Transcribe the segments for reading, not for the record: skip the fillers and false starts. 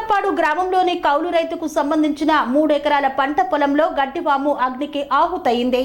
నాగవరప్పాడు గ్రామంలోని కౌలు రైతుకు సంబంధించిన 3 ఎకరాల పంట పొలంలో గడ్డివాము అగ్నికి ఆహుతయింది.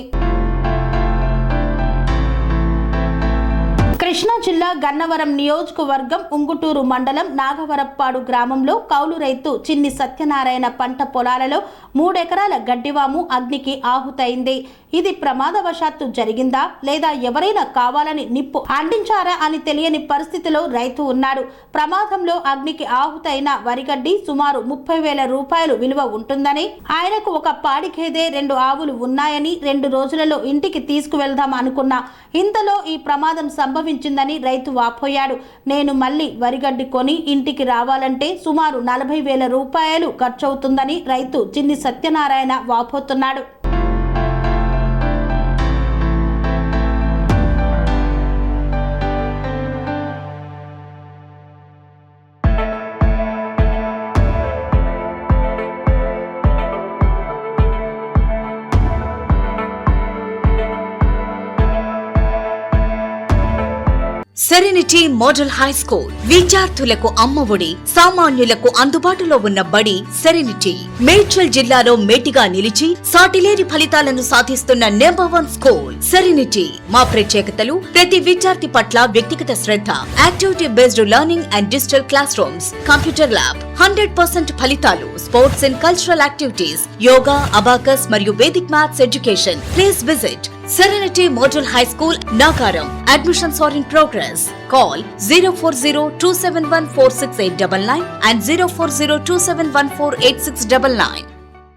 కృష్ణా జిల్లా గన్నవరం నియోజకవర్గం ఉంగుటూరు మండలం నాగవరప్పాడు గ్రామంలో కౌలు రైతు చిన్ని సత్యనారాయణ పంట పొలాలలో 3 ఎకరాల గడ్డివాము అగ్నికి ఆహుతైంది. ఇది ప్రమాదవశాత్తు జరిగిందా లేదా ఎవరైనా కావాలని నిప్పు అంటించారా అని తెలియని పరిస్థితిలో రైతు ఉన్నాడు. ప్రమాదంలో అగ్నికి ఆహుతైన వరిగడ్డి సుమారు 30,000 రూపాయలు విలువ ఉంటుందని, ఆయనకు ఒక పాడి గేదె 2 ఆవులు ఉన్నాయని 2 రోజులలో ఇంటికి తీసుకువెళ్దాం అనుకున్నా. ఇంతలో ఈ ప్రమాదం సంభవించిందని రైతు వాపోయాడు. నేను మళ్ళీ వరిగడ్డి కొని ఇంటికి రావాలంటే సుమారు 40,000 రూపాయలు ఖర్చవుతుందని రైతు చిన్ని సత్యనారాయణ వాపోతున్నాడు. సెరెనిటీ మోడల్ హై స్కూల్ విద్యార్థులకు అమ్మఒడి, సామాన్యులకు అందుబాటులో ఉన్న బడి సెరెనిటీ. మేడ్చల్ జిల్లాలో మేటిగా నిలిచి సాటిలేని ఫలితాలను సాధిస్తున్న నంబర్ 1 స్కూల్ సెరెనిటీ. మా ప్రత్యేకతలు ప్రతి విద్యార్థి పట్ల వ్యక్తిగత శ్రద్ధ, activity based learning and digital classroom, computer lab, 100% ఫలితాలు, sports and cultural activities, yoga, abacus మరియు Vedic maths education. Please visit Serenity Model High School, Nagaram. Admissions are in progress. Call 040-271-46899 and 040-271-48699.